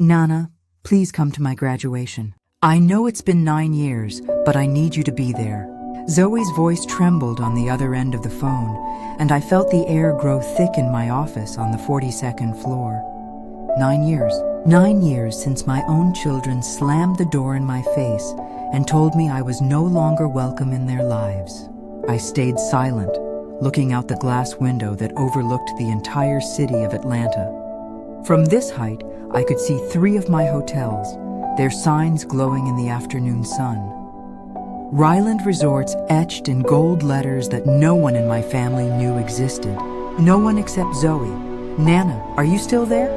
Nana, please come to my graduation. I know it's been 9 years, but I need you to be there. Zoe's voice trembled on the other end of the phone, and I felt the air grow thick in my office on the 42nd floor. 9 years. 9 years since my own children slammed the door in my face and told me I was no longer welcome in their lives. I stayed silent, looking out the glass window that overlooked the entire city of Atlanta. From this height, I could see 3 of my hotels, their signs glowing in the afternoon sun. Ryland Resorts etched in gold letters that no one in my family knew existed. No one except Zoe. Nana, are you still there?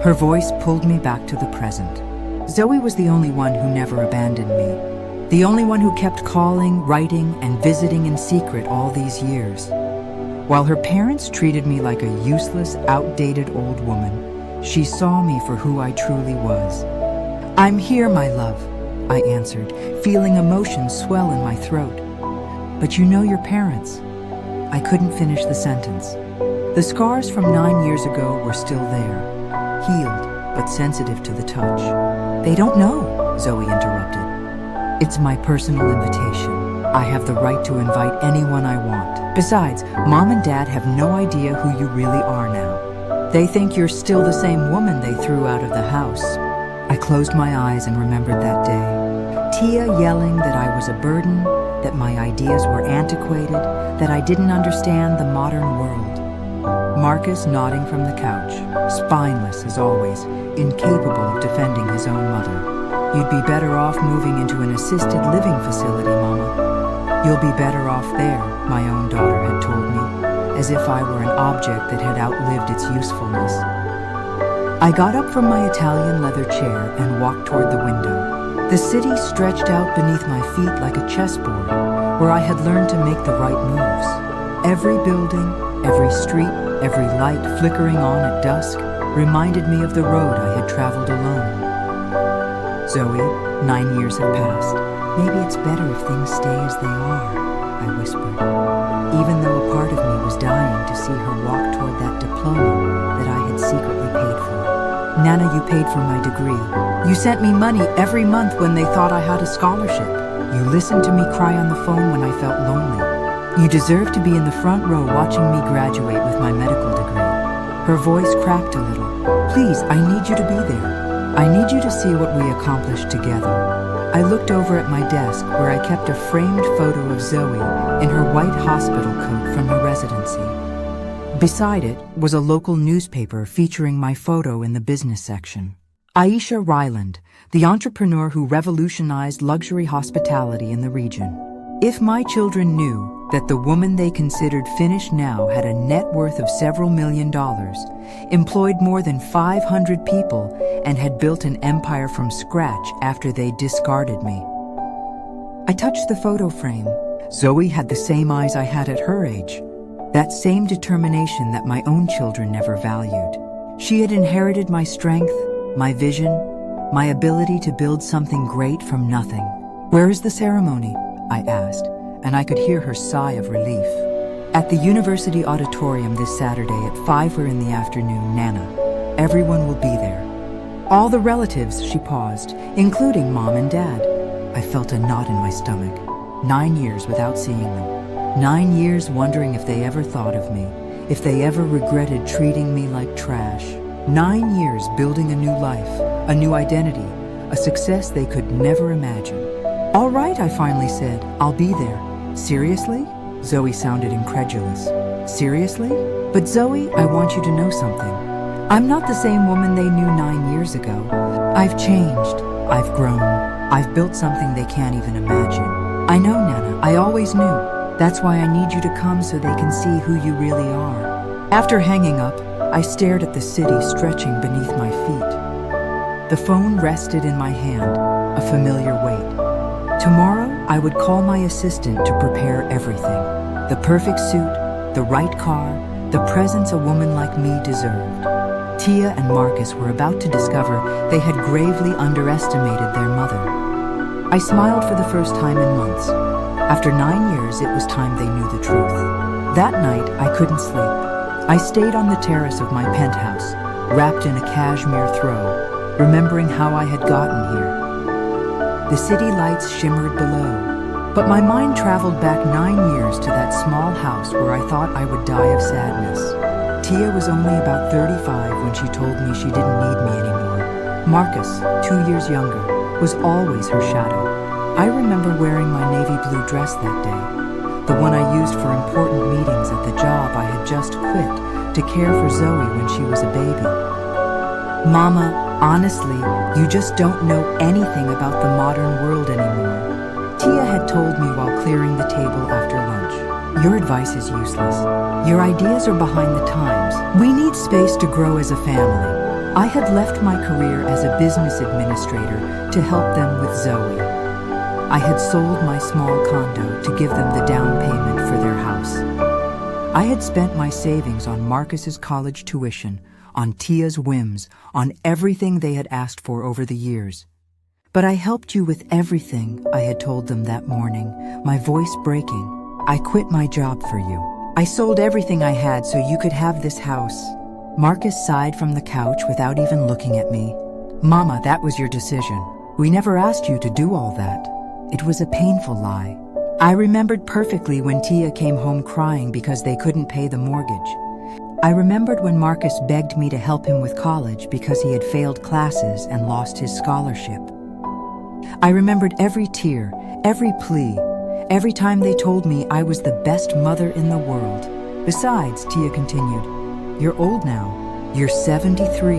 Her voice pulled me back to the present. Zoe was the only one who never abandoned me. The only one who kept calling, writing, and visiting in secret all these years. While her parents treated me like a useless, outdated old woman, she saw me for who I truly was. "I'm here, my love," I answered, feeling emotion swell in my throat. "But you know your parents." I couldn't finish the sentence. The scars from 9 years ago were still there, healed but sensitive to the touch. "They don't know," Zoe interrupted. "It's my personal invitation. I have the right to invite anyone I want. Besides, Mom and Dad have no idea who you really are now. They think you're still the same woman they threw out of the house." I closed my eyes and remembered that day. Tia yelling that I was a burden, that my ideas were antiquated, that I didn't understand the modern world. Marcus nodding from the couch, spineless as always, incapable of defending his own mother. "You'd be better off moving into an assisted living facility, Mama. You'll be better off there," my own daughter had told me, as if I were an object that had outlived its usefulness. I got up from my Italian leather chair and walked toward the window. The city stretched out beneath my feet like a chessboard, where I had learned to make the right moves. Every building, every street, every light flickering on at dusk reminded me of the road I had traveled alone. "Zoe, 9 years have passed. Maybe it's better if things stay as they are," I whispered, even though a part of me was dying to see her walk toward that diploma that I had secretly paid for. "Nana, you paid for my degree. You sent me money every month when they thought I had a scholarship. You listened to me cry on the phone when I felt lonely. You deserve to be in the front row watching me graduate with my medical degree." Her voice cracked a little. "Please, I need you to be there. I need you to see what we accomplished together." I looked over at my desk where I kept a framed photo of Zoe in her white hospital coat from her residency. Beside it was a local newspaper featuring my photo in the business section. Aisha Ryland, the entrepreneur who revolutionized luxury hospitality in the region. If my children knew that the woman they considered finished now had a net worth of several $1,000,000, employed more than 500 people, and had built an empire from scratch after they discarded me. I touched the photo frame. Zoe had the same eyes I had at her age. That same determination that my own children never valued. She had inherited my strength, my vision, my ability to build something great from nothing. "Where is the ceremony?" I asked, and I could hear her sigh of relief. "At the university auditorium this Saturday at 5 in the afternoon, Nana. Everyone will be there." "All the relatives," she paused, "including Mom and Dad." I felt a knot in my stomach. 9 years without seeing them. 9 years wondering if they ever thought of me, if they ever regretted treating me like trash. 9 years building a new life, a new identity, a success they could never imagine. "All right," I finally said, "I'll be there." "Seriously?" Zoe sounded incredulous. "Seriously?" "But Zoe, I want you to know something. I'm not the same woman they knew 9 years ago. I've changed. I've grown. I've built something they can't even imagine." "I know, Nana. I always knew. That's why I need you to come so they can see who you really are." After hanging up, I stared at the city stretching beneath my feet. The phone rested in my hand, a familiar weight. Tomorrow, I would call my assistant to prepare everything. The perfect suit, the right car, the presence a woman like me deserved. Tia and Marcus were about to discover they had gravely underestimated their mother. I smiled for the first time in months. After 9 years, it was time they knew the truth. That night, I couldn't sleep. I stayed on the terrace of my penthouse, wrapped in a cashmere throw, remembering how I had gotten here. The city lights shimmered below, but my mind traveled back 9 years to that small house where I thought I would die of sadness. Tia was only about 35 when she told me she didn't need me anymore. Marcus, 2 years younger, was always her shadow. I remember wearing my navy blue dress that day, the one I used for important meetings at the job I had just quit to care for Zoe when she was a baby. Mama, honestly, you just don't know anything about the modern world anymore. Tia had told me while clearing the table after lunch. Your advice is useless. Your ideas are behind the times. We need space to grow as a family. I had left my career as a business administrator to help them with Zoe. I had sold my small condo to give them the down payment for their house. I had spent my savings on Marcus's college tuition, on Tia's whims, on everything they had asked for over the years. But I helped you with everything, I had told them that morning, my voice breaking. I quit my job for you. I sold everything I had so you could have this house. Marcus sighed from the couch without even looking at me. Mama, that was your decision. We never asked you to do all that. It was a painful lie. I remembered perfectly when Tia came home crying because they couldn't pay the mortgage. I remembered when Marcus begged me to help him with college because he had failed classes and lost his scholarship. I remembered every tear, every plea, every time they told me I was the best mother in the world. Besides, Tia continued, you're old now. You're 73.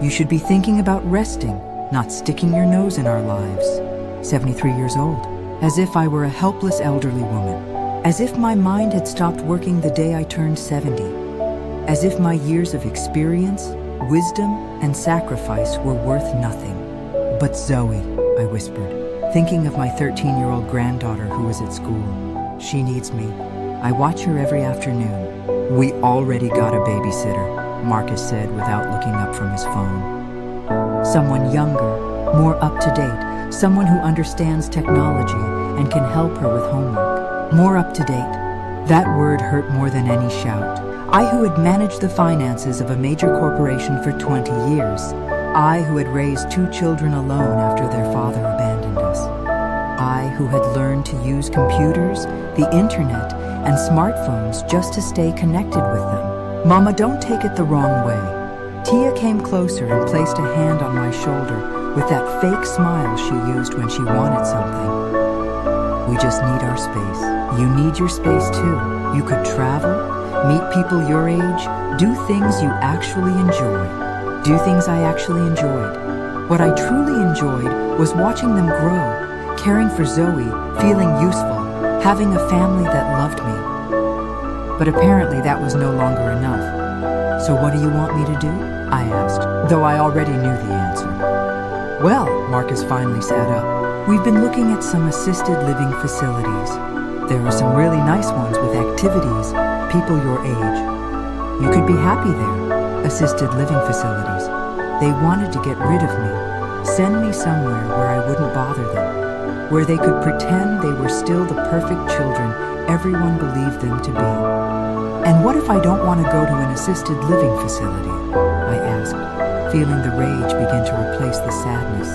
You should be thinking about resting, not sticking your nose in our lives. 73 years old. As if I were a helpless elderly woman. As if my mind had stopped working the day I turned 70. As if my years of experience, wisdom, and sacrifice were worth nothing. But Zoe, I whispered, thinking of my 13-year-old granddaughter who was at school. She needs me. I watch her every afternoon. We already got a babysitter, Marcus said without looking up from his phone. Someone younger, more up-to-date, someone who understands technology and can help her with homework. More up-to-date. That word hurt more than any shout. I who had managed the finances of a major corporation for 20 years. I who had raised 2 children alone after their father abandoned us. I who had learned to use computers, the internet, and smartphones just to stay connected with them. Mama, don't take it the wrong way. Tia came closer and placed a hand on my shoulder with that fake smile she used when she wanted something. We just need our space. You need your space too. You could travel, meet people your age, do things you actually enjoy. Do things I actually enjoyed. What I truly enjoyed was watching them grow, caring for Zoe, feeling useful, having a family that loved me. But apparently that was no longer enough. So what do you want me to do? I asked, though I already knew the answer. Well, Marcus finally sat up. We've been looking at some assisted living facilities. There are some really nice ones with activities, people your age. You could be happy there. Assisted living facilities. They wanted to get rid of me, send me somewhere where I wouldn't bother them, where they could pretend they were still the perfect children everyone believed them to be. And what if I don't want to go to an assisted living facility? I asked, feeling the rage begin to replace the sadness.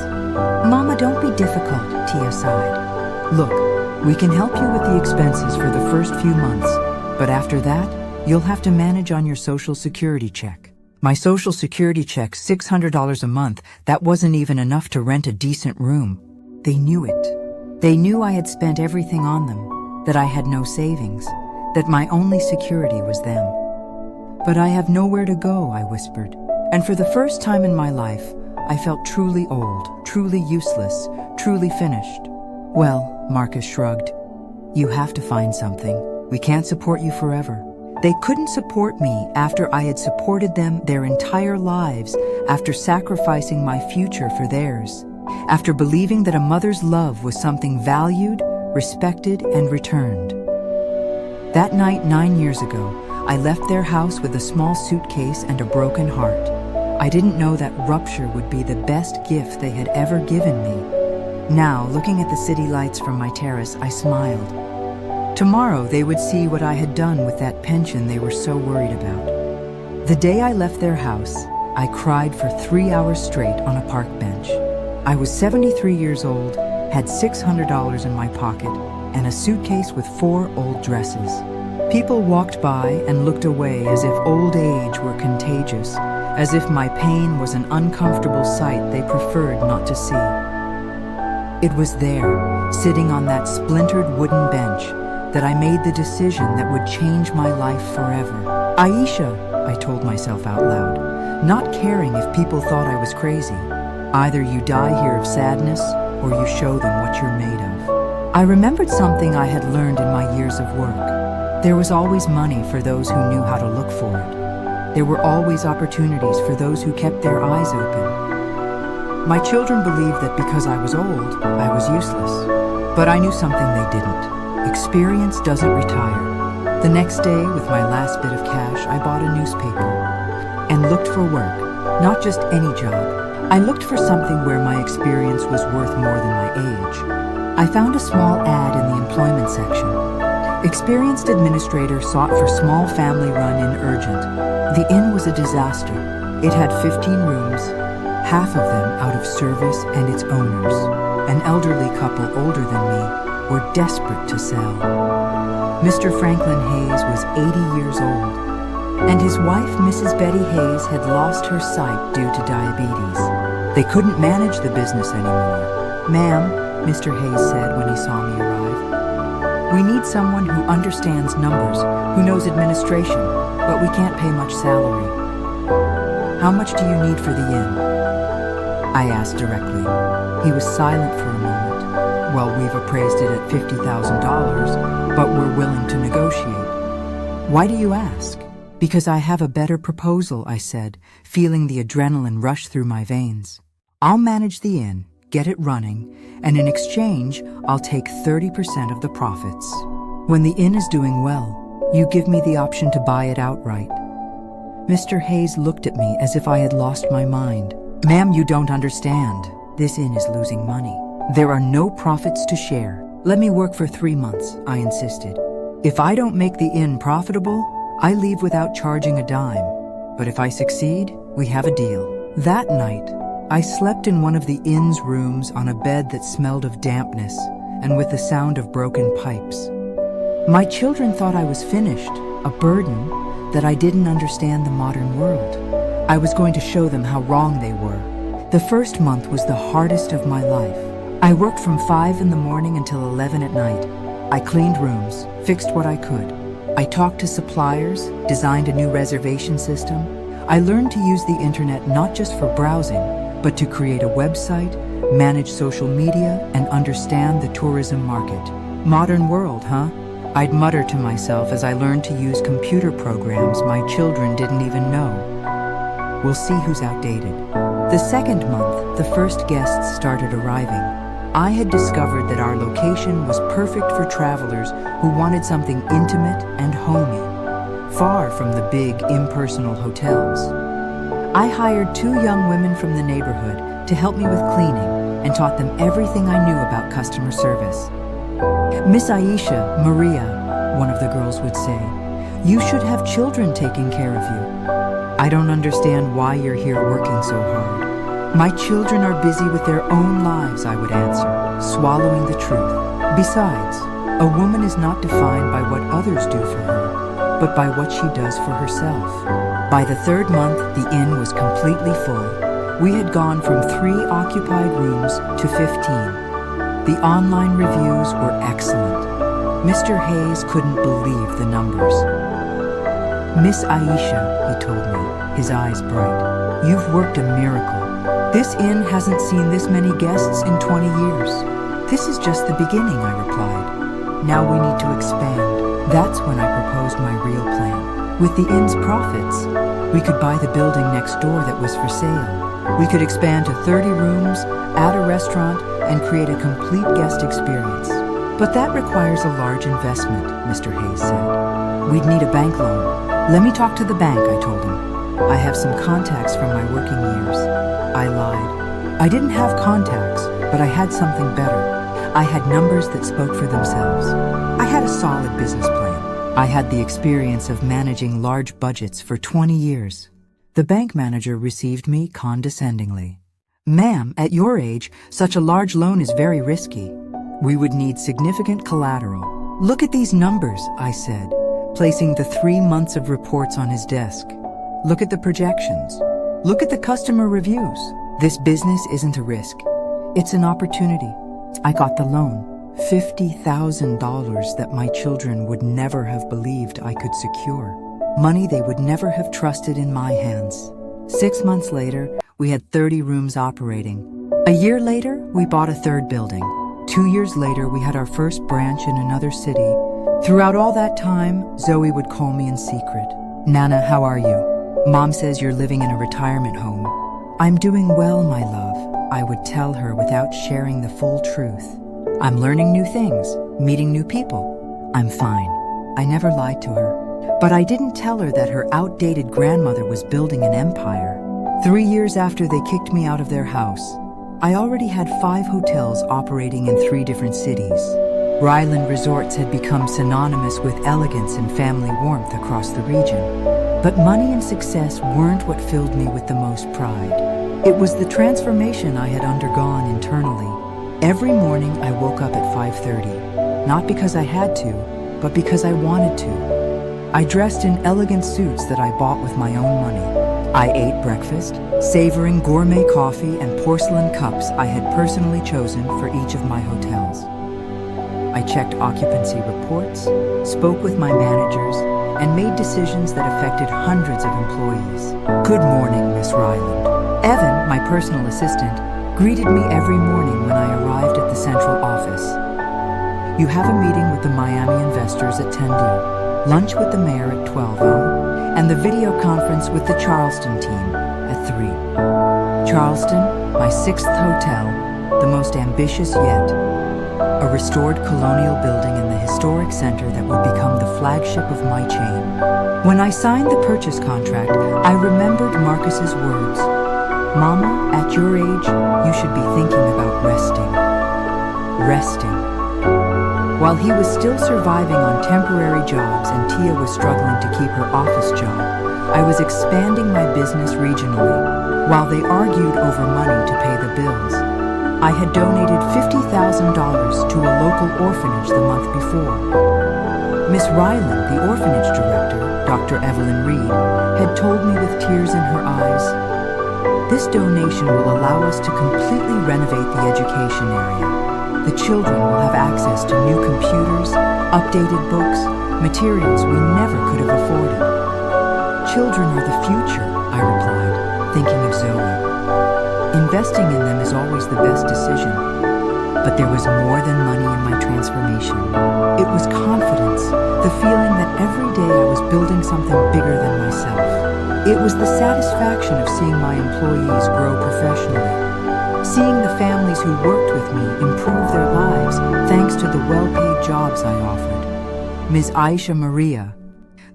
Mama, don't be difficult, Tia sighed. Look, we can help you with the expenses for the first few months, but after that, you'll have to manage on your Social Security check. My Social Security check, $600 a month, that wasn't even enough to rent a decent room. They knew it. They knew I had spent everything on them, that I had no savings, that my only security was them. But I have nowhere to go, I whispered. And for the first time in my life, I felt truly old, truly useless, truly finished. Well, Marcus shrugged. You have to find something. We can't support you forever. They couldn't support me after I had supported them their entire lives, after sacrificing my future for theirs, after believing that a mother's love was something valued, respected, and returned. That night 9 years ago, I left their house with a small suitcase and a broken heart. I didn't know that rupture would be the best gift they had ever given me. Now, looking at the city lights from my terrace, I smiled. Tomorrow they would see what I had done with that pension they were so worried about. The day I left their house, I cried for 3 hours straight on a park bench. I was 73 years old, had $600 in my pocket, and a suitcase with 4 old dresses. People walked by and looked away as if old age were contagious, as if my pain was an uncomfortable sight they preferred not to see. It was there, sitting on that splintered wooden bench, that I made the decision that would change my life forever. Aisha, I told myself out loud, not caring if people thought I was crazy. Either you die here of sadness, or you show them what you're made of. I remembered something I had learned in my years of work. There was always money for those who knew how to look for it. There were always opportunities for those who kept their eyes open. My children believed that because I was old, I was useless. But I knew something they didn't. Experience doesn't retire. The next day, with my last bit of cash, I bought a newspaper and looked for work, not just any job. I looked for something where my experience was worth more than my age. I found a small ad in the employment section. Experienced administrator sought for small family-run inn urgent. The inn was a disaster. It had 15 rooms, half of them out of service, and its owners, an elderly couple older than me, were desperate to sell. Mr. Franklin Hayes was 80 years old, and his wife, Mrs. Betty Hayes, had lost her sight due to diabetes. They couldn't manage the business anymore. "Ma'am," Mr. Hayes said when he saw me arrive, "we need someone who understands numbers, who knows administration, but we can't pay much salary. How much do you need for the inn?" I asked directly. He was silent for a moment. "Well, we've appraised it at $50,000, but we're willing to negotiate." "Why do you ask?" "Because I have a better proposal," I said, feeling the adrenaline rush through my veins. "I'll manage the inn, get it running, and in exchange, I'll take 30% of the profits. When the inn is doing well, you give me the option to buy it outright." Mr. Hayes looked at me as if I had lost my mind. "Ma'am, you don't understand. This inn is losing money. There are no profits to share. Let me work for 3 months," I insisted. "If I don't make the inn profitable, I leave without charging a dime. But if I succeed, we have a deal." That night, I slept in one of the inn's rooms on a bed that smelled of dampness and with the sound of broken pipes. My children thought I was finished, a burden, that I didn't understand the modern world. I was going to show them how wrong they were. The first month was the hardest of my life. I worked from 5 in the morning until 11 at night. I cleaned rooms, fixed what I could. I talked to suppliers, designed a new reservation system. I learned to use the internet not just for browsing, but to create a website, manage social media, and understand the tourism market. Modern world, huh? I'd mutter to myself as I learned to use computer programs my children didn't even know. We'll see who's outdated. The second month, the first guests started arriving. I had discovered that our location was perfect for travelers who wanted something intimate and homey, far from the big, impersonal hotels. I hired 2 young women from the neighborhood to help me with cleaning and taught them everything I knew about customer service. "Miss Aisha, Maria," one of the girls would say, "you should have children taking care of you." "I don't understand why you're here working so hard." "My children are busy with their own lives," I would answer, swallowing the truth. Besides, a woman is not defined by what others do for her, but by what she does for herself. By the 3rd month, the inn was completely full. We had gone from 3 occupied rooms to 15. The online reviews were excellent. Mr. Hayes couldn't believe the numbers. "Miss Aisha," he told me, his eyes bright, "you've worked a miracle. This inn hasn't seen this many guests in 20 years. "This is just the beginning," I replied. "Now we need to expand." That's when I proposed my real plan. With the inn's profits, we could buy the building next door that was for sale. We could expand to 30 rooms, add a restaurant, and create a complete guest experience. "But that requires a large investment," Mr. Hayes said. "We'd need a bank loan." "Let me talk to the bank," I told him. "I have some contacts from my working years." I lied. I didn't have contacts, but I had something better. I had numbers that spoke for themselves. I had a solid business plan. I had the experience of managing large budgets for 20 years. The bank manager received me condescendingly. "Ma'am, at your age, such a large loan is very risky. We would need significant collateral." "Look at these numbers," I said, placing the 3 months of reports on his desk. "Look at the projections. Look at the customer reviews. This business isn't a risk. It's an opportunity." I got the loan, $50,000 that my children would never have believed I could secure. Money they would never have trusted in my hands. 6 months later, we had 30 rooms operating. A year later, we bought a third building. 2 years later, we had our first branch in another city. Throughout all that time, Zoe would call me in secret. "Nana, how are you? Mom says you're living in a retirement home." "I'm doing well, my love," I would tell her without sharing the full truth. "I'm learning new things, meeting new people. I'm fine." I never lied to her. But I didn't tell her that her outdated grandmother was building an empire. 3 years after they kicked me out of their house, I already had 5 hotels operating in 3 different cities. Ryland Resorts had become synonymous with elegance and family warmth across the region. But money and success weren't what filled me with the most pride. It was the transformation I had undergone internally. Every morning I woke up at 5:30, not because I had to, but because I wanted to. I dressed in elegant suits that I bought with my own money. I ate breakfast, savoring gourmet coffee and porcelain cups I had personally chosen for each of my hotels. I checked occupancy reports, spoke with my managers, and made decisions that affected hundreds of employees. "Good morning, Miss Ryland." Evan, my personal assistant, greeted me every morning when I arrived at the central office. "You have a meeting with the Miami investors at 10:00, lunch with the mayor at 12:00, and the video conference with the Charleston team at 3:00. Charleston, my 6th hotel, the most ambitious yet. A restored colonial building in the historic center that will become the flagship of my chain. When I signed the purchase contract, I remembered Marcus's words. "Mama, at your age, you should be thinking about resting." Resting. While he was still surviving on temporary jobs and Tia was struggling to keep her office job, I was expanding my business regionally. While they argued over money to pay the bills, I had donated $50,000 to a local orphanage the month before. Miss Ryland, the orphanage director, Dr. Evelyn Reed, had told me with tears in her eyes, "This donation will allow us to completely renovate the education area. The children will have access to new computers, updated books, materials we never could have afforded." "Children are the future," I replied, thinking of Zoe. Investing in them is always the best decision. But there was more than money in my transformation. It was confidence, the feeling that every day I was building something bigger than myself. It was the satisfaction of seeing my employees grow professionally, seeing the families who worked with me improve their lives thanks to the well-paid jobs I offered. Ms. Aisha Maria,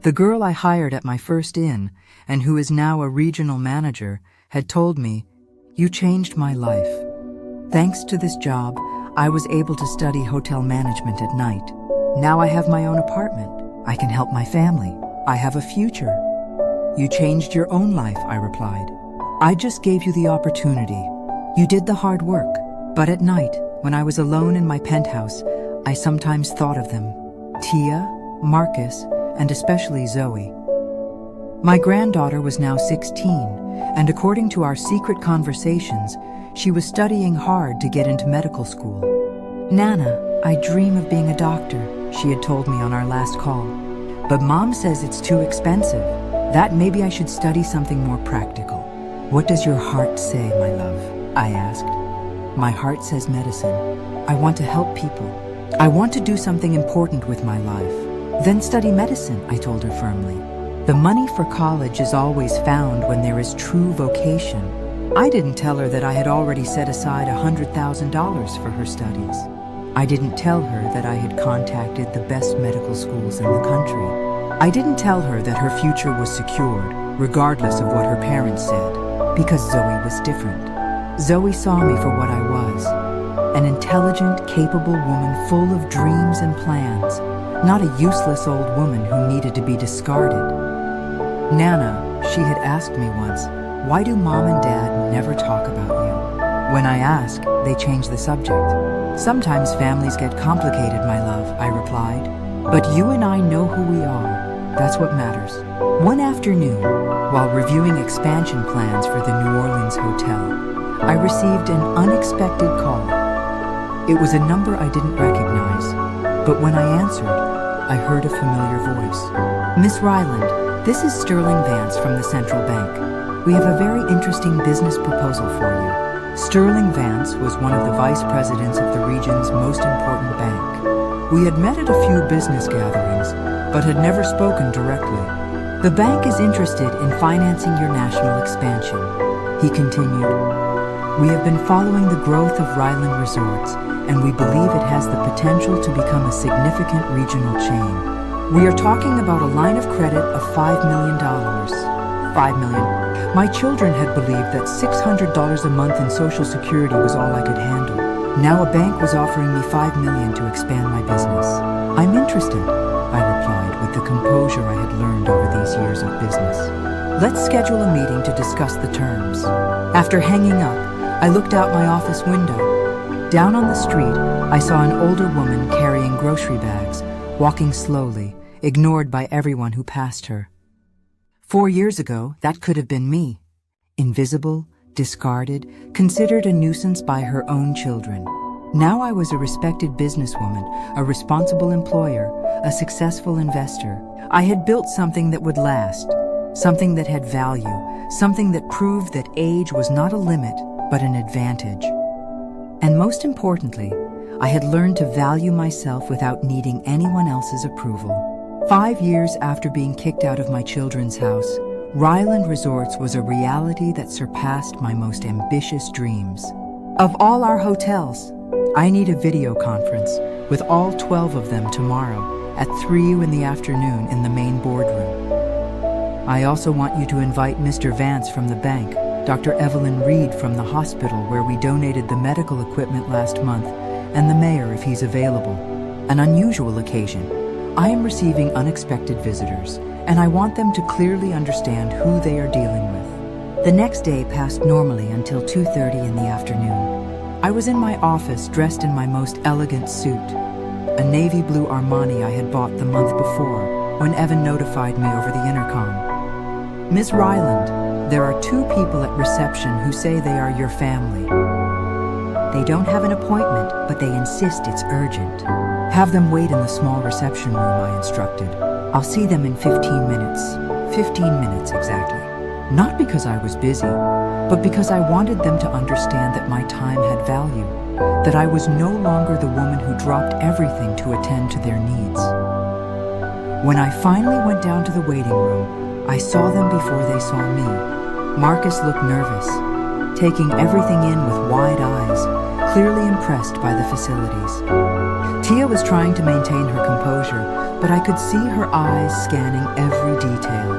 the girl I hired at my first inn and who is now a regional manager, had told me, "You changed my life." Thanks to this job, I was able to study hotel management at night. Now I have my own apartment. I can help my family. I have a future. "You changed your own life," I replied. "I just gave you the opportunity. You did the hard work." But at night, when I was alone in my penthouse, I sometimes thought of them. Tia, Marcus, and especially Zoe. My granddaughter was now 16, and according to our secret conversations, she was studying hard to get into medical school. "Nana, I dream of being a doctor," she had told me on our last call. "But Mom says it's too expensive. That maybe I should study something more practical." "What does your heart say, my love?" I asked. "My heart says medicine. I want to help people. I want to do something important with my life." "Then study medicine," I told her firmly. The money for college is always found when there is true vocation. I didn't tell her that I had already set aside $100,000 for her studies. I didn't tell her that I had contacted the best medical schools in the country. I didn't tell her that her future was secured, regardless of what her parents said, because Zoe was different. Zoe saw me for what I was, an intelligent, capable woman full of dreams and plans, not a useless old woman who needed to be discarded. "Nana, She had asked me once, "Why do Mom and Dad never talk about you?" When I ask, they change the subject. "Sometimes families get complicated, my love," I replied. "But you and I know who we are. That's what matters." One afternoon, while reviewing expansion plans for the New Orleans hotel, I received an unexpected call. It was a number I didn't recognize, but when I answered, I heard a familiar voice. "Miss Ryland, this is Sterling Vance from the Central Bank. We have a very interesting business proposal for you." Sterling Vance was one of the vice presidents of the region's most important bank. We had met at a few business gatherings, but had never spoken directly. "The bank is interested in financing your national expansion," he continued. "We have been following the growth of Ryland Resorts, and we believe it has the potential to become a significant regional chain. We are talking about a line of credit of $5 million. $5 million. My children had believed that $600 a month in Social Security was all I could handle. Now a bank was offering me $5 million to expand my business. "I'm interested," I replied with the composure I had learned over these years of business. "Let's schedule a meeting to discuss the terms." After hanging up, I looked out my office window. Down on the street, I saw an older woman carrying grocery bags, walking slowly, ignored by everyone who passed her. 4 years ago, that could have been me. Invisible, discarded, considered a nuisance by her own children. Now I was a respected businesswoman, a responsible employer, a successful investor. I had built something that would last, something that had value, something that proved that age was not a limit, but an advantage. And most importantly, I had learned to value myself without needing anyone else's approval. 5 years after being kicked out of my children's house, Ryland Resorts was a reality that surpassed my most ambitious dreams. Of all our hotels, I need a video conference with all 12 of them tomorrow at 3 in the afternoon in the main boardroom. I also want you to invite Mr. Vance from the bank, Dr. Evelyn Reed from the hospital where we donated the medical equipment last month, and the mayor if he's available. An unusual occasion. I am receiving unexpected visitors, and I want them to clearly understand who they are dealing with. The next day passed normally until 2:30 in the afternoon. I was in my office dressed in my most elegant suit, a navy blue Armani I had bought the month before, when Evan notified me over the intercom. "Miss Ryland, there are 2 people at reception who say they are your family. They don't have an appointment, but they insist it's urgent. Have them wait in the small reception room," I instructed. "I'll see them in 15 minutes. 15 minutes exactly. Not because I was busy, but because I wanted them to understand that my time had value, that I was no longer the woman who dropped everything to attend to their needs. When I finally went down to the waiting room, I saw them before they saw me. Marcus looked nervous, taking everything in with wide eyes, clearly impressed by the facilities. Tia was trying to maintain her composure, but I could see her eyes scanning every detail.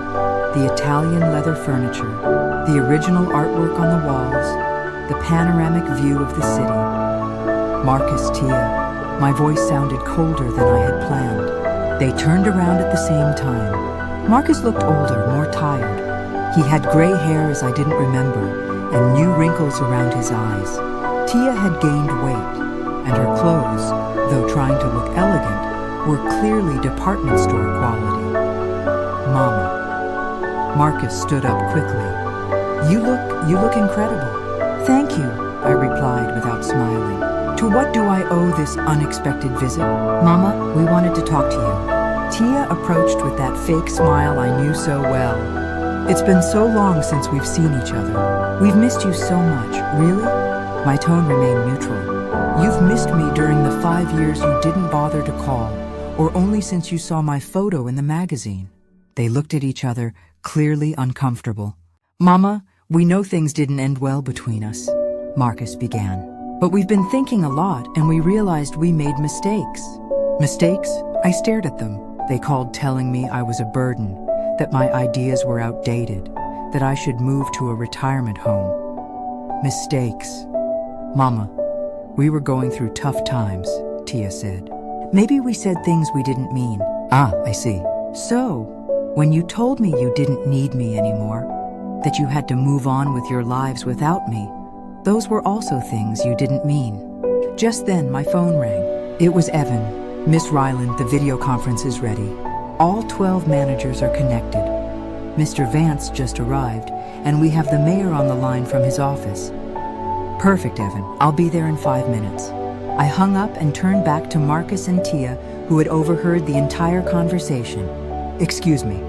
The Italian leather furniture, the original artwork on the walls, the panoramic view of the city. "Marcus, Tia." My voice sounded colder than I had planned. They turned around at the same time. Marcus looked older, more tired. He had gray hair as I didn't remember, and new wrinkles around his eyes. Tia had gained weight, and her clothes, though trying to look elegant, were clearly department store quality. "Mama." Marcus stood up quickly. You look incredible." "Thank you," I replied without smiling. "To what do I owe this unexpected visit?" "Mama, we wanted to talk to you." Tia approached with that fake smile I knew so well. "It's been so long since we've seen each other. We've missed you so much." "Really?" My tone remained neutral. "You've missed me during the 5 years you didn't bother to call, or only since you saw my photo in the magazine." They looked at each other, clearly uncomfortable. "Mama, we know things didn't end well between us," Marcus began. "But we've been thinking a lot, and we realized we made mistakes." "Mistakes?" I stared at them. They called telling me I was a burden, that my ideas were outdated, that I should move to a retirement home. "Mistakes." "Mama, we were going through tough times," Tia said. "Maybe we said things we didn't mean." "Ah, I see." "So, When you told me you didn't need me anymore, that you had to move on with your lives without me, those were also things you didn't mean. Just then, my phone rang. It was Evan. Miss Ryland, the video conference is ready. All 12 managers are connected. Mr. Vance just arrived, and we have the mayor on the line from his office. Perfect, Evan. I'll be there in 5 minutes. I hung up and turned back to Marcus and Tia, who had overheard the entire conversation. Excuse me,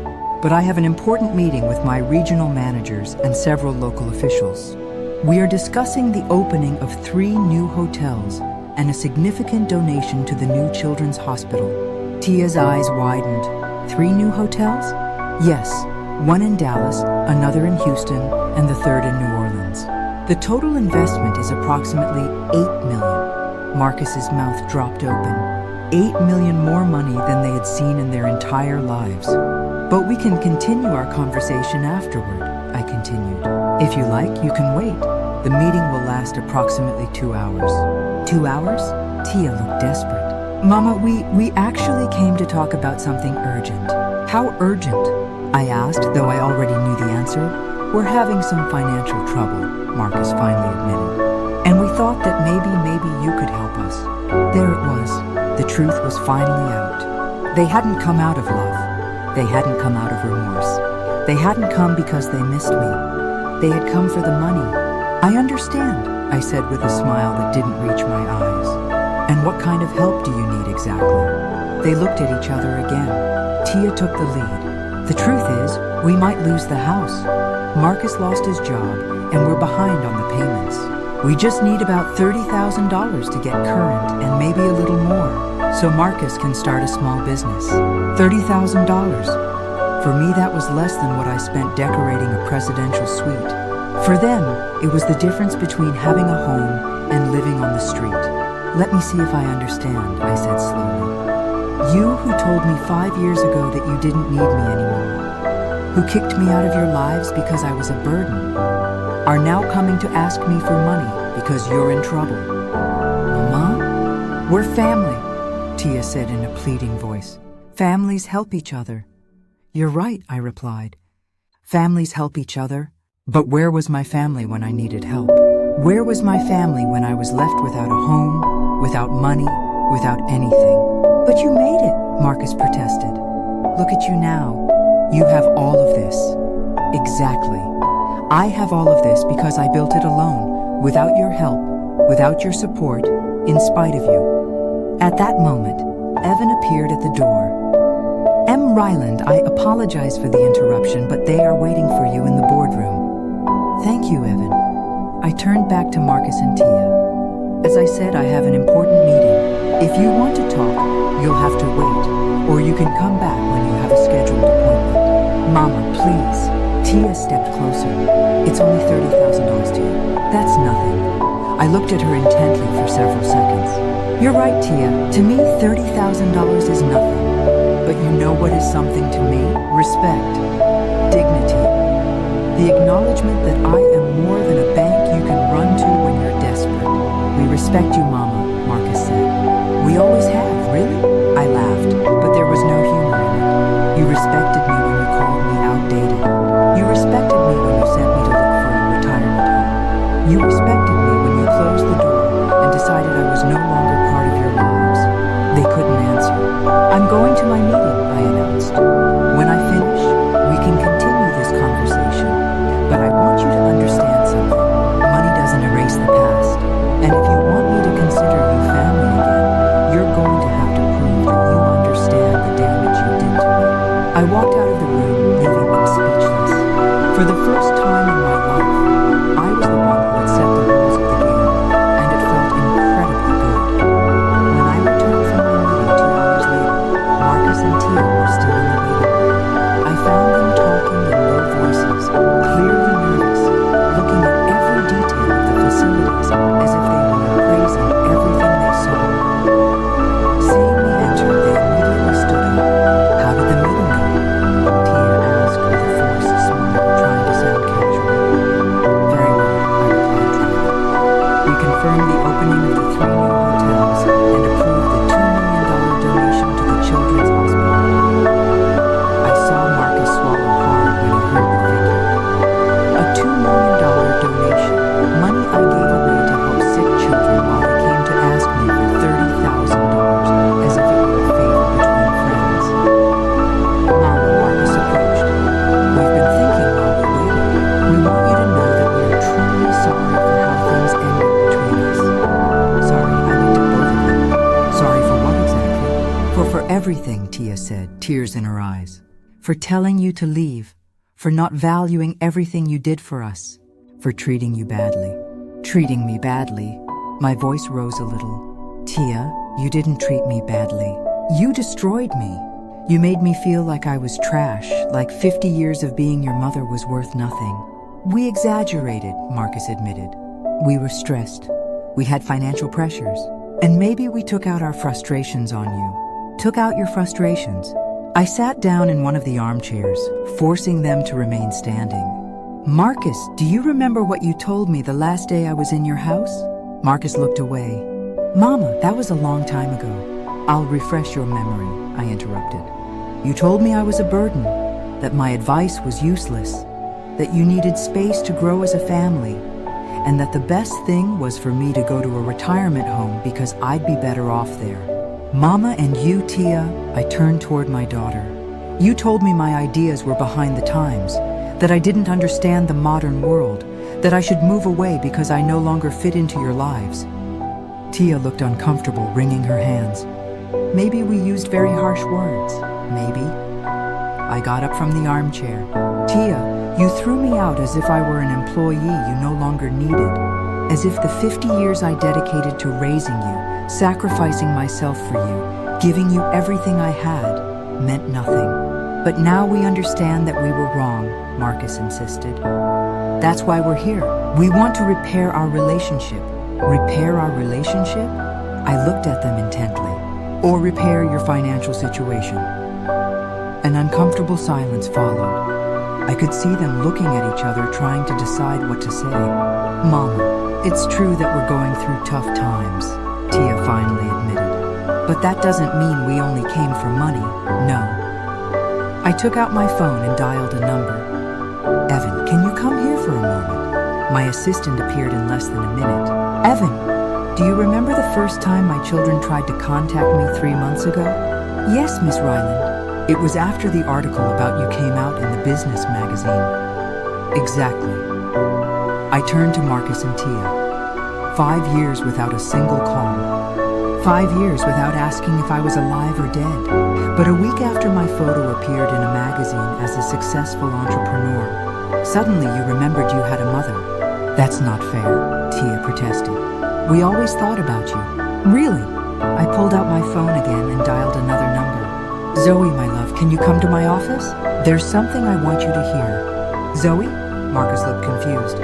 but I have an important meeting with my regional managers and several local officials. We are discussing the opening of 3 new hotels and a significant donation to the new children's hospital. Tia's eyes widened. 3 new hotels? Yes, one in Dallas, another in Houston, and the third in New Orleans. The total investment is approximately $8 million. Marcus's mouth dropped open. $8 million more money than they had seen in their entire lives. But we can continue our conversation afterward, I continued. If you like, you can wait. The meeting will last approximately 2 hours. 2 hours? Tia looked desperate. Mama, we actually came to talk about something urgent. How urgent? I asked, though I already knew the answer. We're having some financial trouble, Marcus finally admitted. And we thought that maybe you could help us. There it was. The truth was finally out. They hadn't come out of love. They hadn't come out of remorse. They hadn't come because they missed me. They had come for the money. I understand, I said with a smile that didn't reach my eyes. And what kind of help do you need exactly? They looked at each other again. Tia took the lead. The truth is, we might lose the house. Marcus lost his job, and we're behind on the payments. We just need about $30,000 to get current and maybe a little more, so Marcus can start a small business. $30,000. For me, that was less than what I spent decorating a presidential suite. For them, it was the difference between having a home and living on the street. Let me see if I understand, I said slowly. You who told me 5 years ago that you didn't need me anymore, who kicked me out of your lives because I was a burden, are now coming to ask me for money because you're in trouble. Mama? We're family, Tia said in a pleading voice. Families help each other. You're right, I replied. Families help each other. But where was my family when I needed help? Where was my family when I was left without a home, without money, without anything? But you made it, Marcus protested. Look at you now. You have all of this. Exactly. I have all of this because I built it alone, without your help, without your support, in spite of you. At that moment, Evan appeared at the door. M. Ryland, I apologize for the interruption, but they are waiting for you in the boardroom. Thank you, Evan. I turned back to Marcus and Tia. As I said, I have an important meeting. If you want to talk, you'll have to wait, or you can come back when you have a scheduled appointment. Mama, please. Tia stepped closer. It's only $30,000 to you. That's nothing. I looked at her intently for several seconds. You're right, Tia. To me, $30,000 is nothing. But you know what is something to me? Respect. Dignity. The acknowledgement that I am more than a bank you can run to when you're desperate. We respect you, Mama, Marcus said. We always have, really? I laughed, but there was no humor in it. You respected me when you called me outdated. You respected me when you sent me to look for a retirement home. You respected me when you closed the door and decided I was no longer part of your lives. They couldn't answer. I'm going to my meeting, I announced. When I finish, we can continue this conversation. But I want you to understand something. Money doesn't erase the past. And if you want me to consider you family again, you're going to have to prove that you understand the damage you did to me. I walked out of the room, leaving them speechless. For the first time in my life, I was the one who had set the rules of the game, and it felt incredibly good. When I returned from my meeting 2 hours later, Marcus and Tia were still in the waiting room. I found them talking in low voices, clearly nervous, looking at every detail of the facilities as if they were appraising everything they saw. Seeing me enter, they immediately stood up. How did the meeting go? Tia asked with a forced smile, trying to sound casual. Very well, I replied dryly. We confirmed the opening of the 3 new hotels and approved the $2 million donation to the children's hospital. I saw Marcus Tia said, tears in her eyes. For telling you to leave, for not valuing everything you did for us, for treating you badly. Treating me badly? My voice rose a little. Tia, you didn't treat me badly. You destroyed me. You made me feel like I was trash, like 50 years of being your mother was worth nothing. We exaggerated, Marcus admitted. We were stressed. We had financial pressures. And maybe we took out our frustrations on you. Took out your frustrations. I sat down in one of the armchairs, forcing them to remain standing. Marcus, do you remember what you told me the last day I was in your house? Marcus looked away. Mama, that was a long time ago. I'll refresh your memory, I interrupted. You told me I was a burden, that my advice was useless, that you needed space to grow as a family, and that the best thing was for me to go to a retirement home because I'd be better off there. Mama and you, Tia, I turned toward my daughter. You told me my ideas were behind the times, that I didn't understand the modern world, that I should move away because I no longer fit into your lives. Tia looked uncomfortable, wringing her hands. Maybe we used very harsh words. Maybe. I got up from the armchair. Tia, you threw me out as if I were an employee you no longer needed, as if the 50 years I dedicated to raising you, sacrificing myself for you, giving you everything I had, meant nothing. But now we understand that we were wrong, Marcus insisted. That's why we're here. We want to repair our relationship. Repair our relationship? I looked at them intently. Or repair your financial situation. An uncomfortable silence followed. I could see them looking at each other, trying to decide what to say. Mama, it's true that we're going through tough times, Tia finally admitted. But that doesn't mean we only came for money, no. I took out my phone and dialed a number. Evan, can you come here for a moment? My assistant appeared in less than a minute. Evan, do you remember the first time my children tried to contact me 3 months ago? Yes, Miss Ryland. It was after the article about you came out in the business magazine. Exactly. I turned to Marcus and Tia. 5 years without a single call. 5 years without asking if I was alive or dead. But a week after my photo appeared in a magazine as a successful entrepreneur, suddenly you remembered you had a mother. That's not fair, Tia protested. We always thought about you. Really? I pulled out my phone again and dialed another number. Zoe, my love, can you come to my office? There's something I want you to hear. Zoe? Marcus looked confused.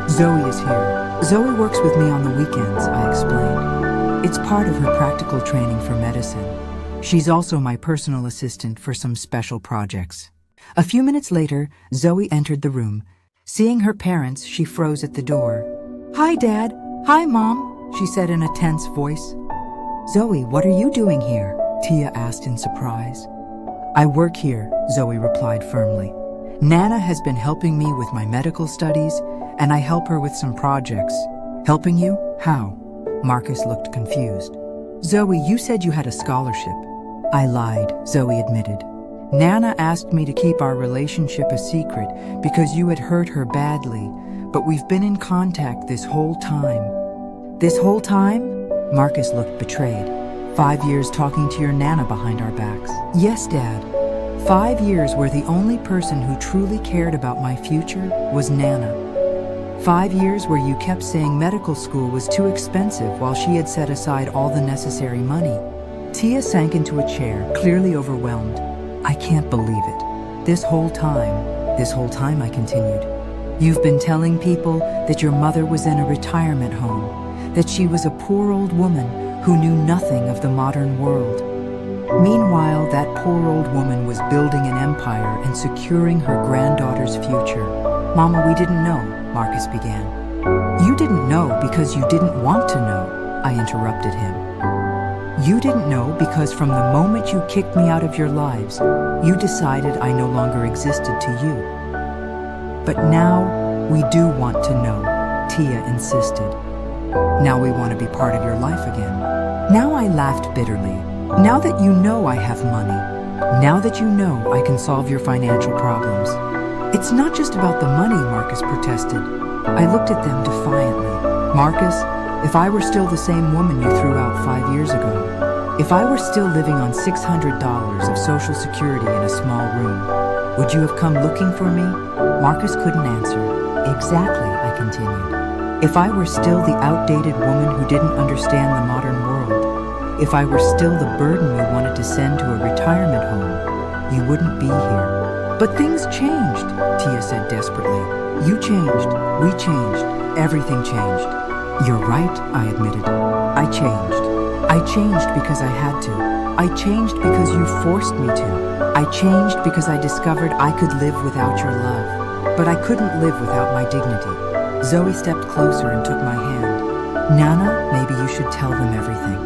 Zoe is here. Zoe works with me on the weekends, I explained. It's part of her practical training for medicine. She's also my personal assistant for some special projects. A few minutes later, Zoe entered the room. Seeing her parents, she froze at the door. Hi, Dad. Hi, Mom, she said in a tense voice. Zoe, what are you doing here? Tia asked in surprise. I work here, Zoe replied firmly. Nana has been helping me with my medical studies, and I help her with some projects. Helping you? How? Marcus looked confused. Zoe, you said you had a scholarship. I lied, Zoe admitted. Nana asked me to keep our relationship a secret because you had hurt her badly, but we've been in contact this whole time. This whole time? Marcus looked betrayed. 5 years talking to your Nana behind our backs. Yes, Dad. 5 years where the only person who truly cared about my future was Nana. 5 years where you kept saying medical school was too expensive while she had set aside all the necessary money. Tia sank into a chair, clearly overwhelmed. I can't believe it. This whole time, I continued. You've been telling people that your mother was in a retirement home, that she was a poor old woman who knew nothing of the modern world. Meanwhile, that poor old woman was building an empire and securing her granddaughter's future. Mama, we didn't know, Marcus began. You didn't know because you didn't want to know, I interrupted him. You didn't know because from the moment you kicked me out of your lives, you decided I no longer existed to you. But now, we do want to know, Tia insisted. Now we want to be part of your life again. Now I laughed bitterly. Now that you know I have money, now that you know I can solve your financial problems. It's not just about the money, Marcus protested. I looked at them defiantly. Marcus, if I were still the same woman you threw out 5 years ago, If I were still living on $600 of Social Security in a small room, would you have come looking for me? Marcus couldn't answer. Exactly, I continued. If I were still the outdated woman who didn't understand the modern world, if I were still the burden you wanted to send to a retirement home, you wouldn't be here. But things changed, Tia said desperately. You changed, we changed, everything changed. You're right, I admitted. I changed. I changed because I had to. I changed because you forced me to. I changed because I discovered I could live without your love. But I couldn't live without my dignity. Zoe stepped closer and took my hand. Nana, maybe you should tell them everything.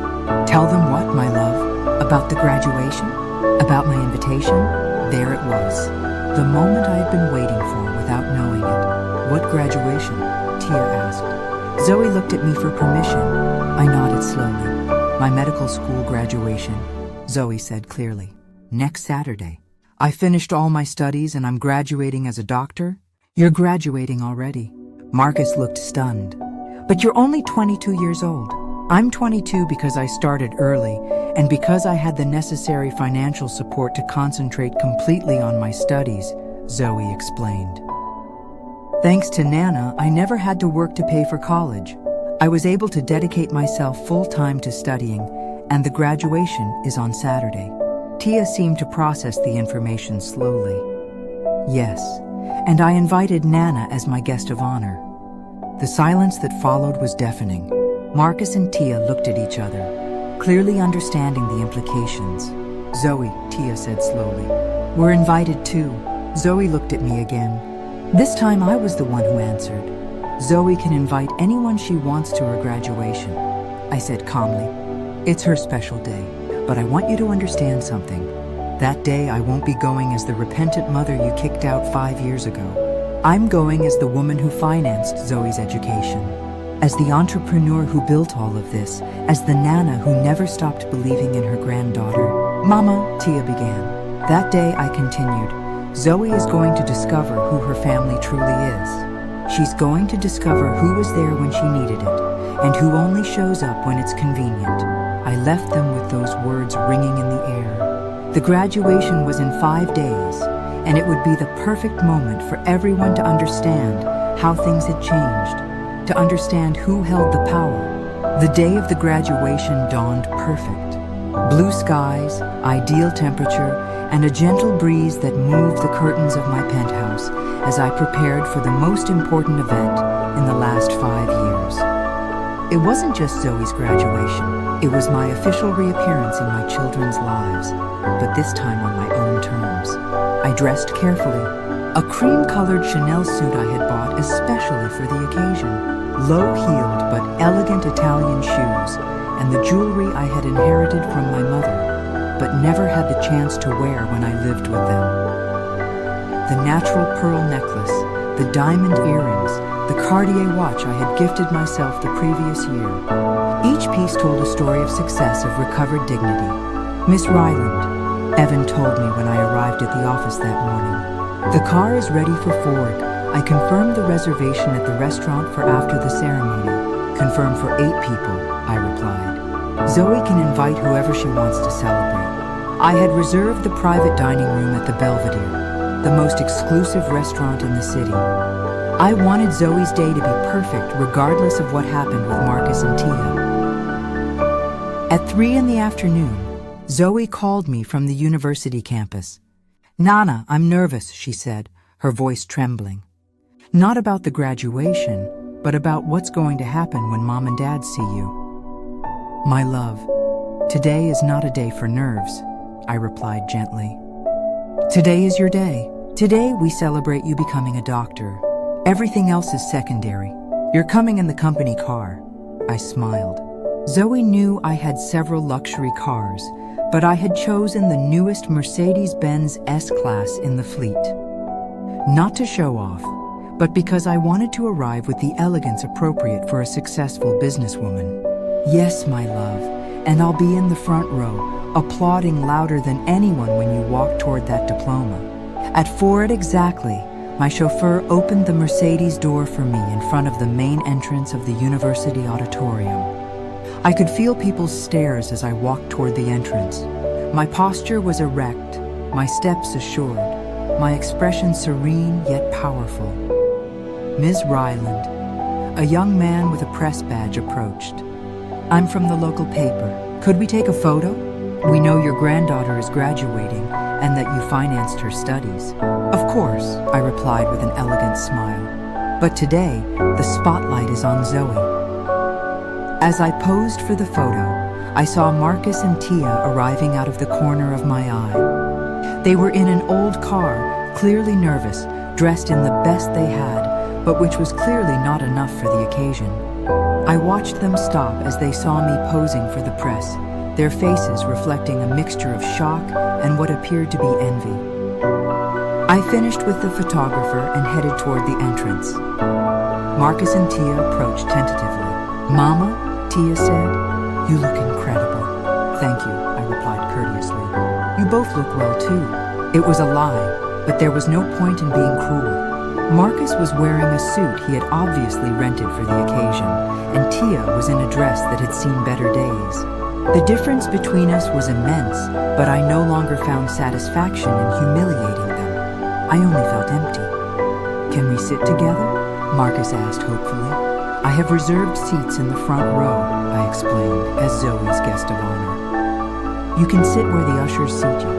Tell them what, my love? About the graduation? About my invitation? There it was. The moment I had been waiting for without knowing it. What graduation? Tia asked. Zoe looked at me for permission. I nodded slowly. My medical school graduation, Zoe said clearly. Next Saturday. I finished all my studies and I'm graduating as a doctor. You're graduating already. Marcus looked stunned. But you're only 22 years old. I'm 22 because I started early and because I had the necessary financial support to concentrate completely on my studies, Zoe explained. Thanks to Nana, I never had to work to pay for college. I was able to dedicate myself full-time to studying, and the graduation is on Saturday. Tia seemed to process the information slowly. Yes, and I invited Nana as my guest of honor. The silence that followed was deafening. Marcus and Tia looked at each other, clearly understanding the implications. Zoe, Tia said slowly. We're invited too. Zoe looked at me again. This time I was the one who answered. Zoe can invite anyone she wants to her graduation, I said calmly. It's her special day, but I want you to understand something. That day I won't be going as the repentant mother you kicked out 5 years ago. I'm going as the woman who financed Zoe's education, as the entrepreneur who built all of this, as the Nana who never stopped believing in her granddaughter. Mama, Tia began. That day, I continued, Zoe is going to discover who her family truly is. She's going to discover who was there when she needed it, and who only shows up when it's convenient. I left them with those words ringing in the air. The graduation was in 5 days, and it would be the perfect moment for everyone to understand how things had changed, to understand who held the power. The day of the graduation dawned perfect. Blue skies, ideal temperature, and a gentle breeze that moved the curtains of my penthouse as I prepared for the most important event in the last 5 years. It wasn't just Zoe's graduation. It was my official reappearance in my children's lives, but this time on my own terms. I dressed carefully. A cream-colored Chanel suit I had bought especially for the occasion. Low-heeled but elegant Italian shoes, and the jewelry I had inherited from my mother, but never had the chance to wear when I lived with them. The natural pearl necklace, the diamond earrings, the Cartier watch I had gifted myself the previous year. Each piece told a story of success, of recovered dignity. Miss Ryland, Evan told me when I arrived at the office that morning. The car is ready for Ford. I confirmed the reservation at the restaurant for after the ceremony. Confirmed for 8 people, I replied. Zoe can invite whoever she wants to celebrate. I had reserved the private dining room at the Belvedere, the most exclusive restaurant in the city. I wanted Zoe's day to be perfect regardless of what happened with Marcus and Tia. At 3 in the afternoon, Zoe called me from the university campus. Nana, I'm nervous, she said, her voice trembling. Not about the graduation, but about what's going to happen when Mom and Dad see you. My love, today is not a day for nerves, I replied gently. Today is your day. Today we celebrate you becoming a doctor. Everything else is secondary. You're coming in the company car. I smiled. Zoe knew I had several luxury cars, but I had chosen the newest Mercedes-Benz S-Class in the fleet. Not to show off, but because I wanted to arrive with the elegance appropriate for a successful businesswoman. Yes, my love, and I'll be in the front row, applauding louder than anyone when you walk toward that diploma. At 4 exactly, my chauffeur opened the Mercedes door for me in front of the main entrance of the university auditorium. I could feel people's stares as I walked toward the entrance. My posture was erect, my steps assured, my expression serene yet powerful. Ms. Ryland, a young man with a press badge approached. I'm from the local paper. Could we take a photo? We know your granddaughter is graduating and that you financed her studies. Of course, I replied with an elegant smile. But today, the spotlight is on Zoe. As I posed for the photo, I saw Marcus and Tia arriving out of the corner of my eye. They were in an old car, clearly nervous, dressed in the best they had, but which was clearly not enough for the occasion. I watched them stop as they saw me posing for the press, their faces reflecting a mixture of shock and what appeared to be envy. I finished with the photographer and headed toward the entrance. Marcus and Tia approached tentatively. "Mama," Tia said, "you look incredible." "Thank you," I replied courteously. "You both look well too." It was a lie, but there was no point in being cruel. Marcus was wearing a suit he had obviously rented for the occasion, and Tia was in a dress that had seen better days. The difference between us was immense, but I no longer found satisfaction in humiliating them. I only felt empty. "Can we sit together?" Marcus asked hopefully. "I have reserved seats in the front row," I explained, as Zoe's guest of honor. "You can sit where the ushers seat you."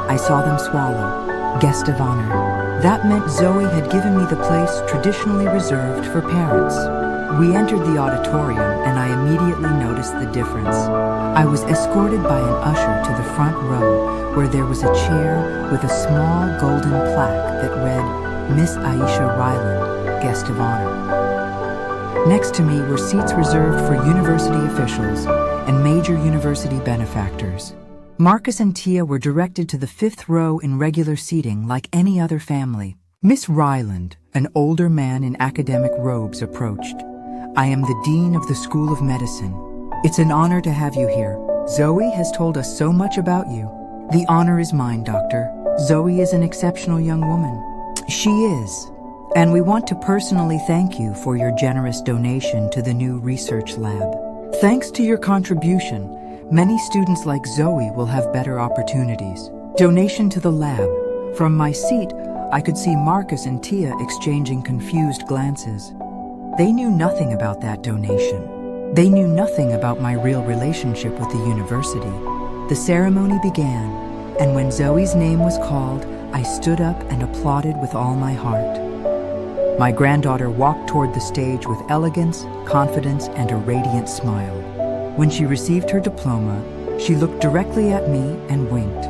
I saw them swallow. Guest of honor. That meant Zoe had given me the place traditionally reserved for parents. We entered the auditorium and I immediately noticed the difference. I was escorted by an usher to the front row where there was a chair with a small golden plaque that read, "Miss Aisha Ryland, Guest of Honor." Next to me were seats reserved for university officials and major university benefactors. Marcus and Tia were directed to the 5th row in regular seating like any other family. Miss Ryland, an older man in academic robes, approached. "I am the Dean of the School of Medicine. It's an honor to have you here. Zoe has told us so much about you." "The honor is mine, Doctor. Zoe is an exceptional young woman." "She is. And we want to personally thank you for your generous donation to the new research lab. Thanks to your contribution, many students like Zoe will have better opportunities." Donation to the lab. From my seat, I could see Marcus and Tia exchanging confused glances. They knew nothing about that donation. They knew nothing about my real relationship with the university. The ceremony began, and when Zoe's name was called, I stood up and applauded with all my heart. My granddaughter walked toward the stage with elegance, confidence, and a radiant smile. When she received her diploma, she looked directly at me and winked.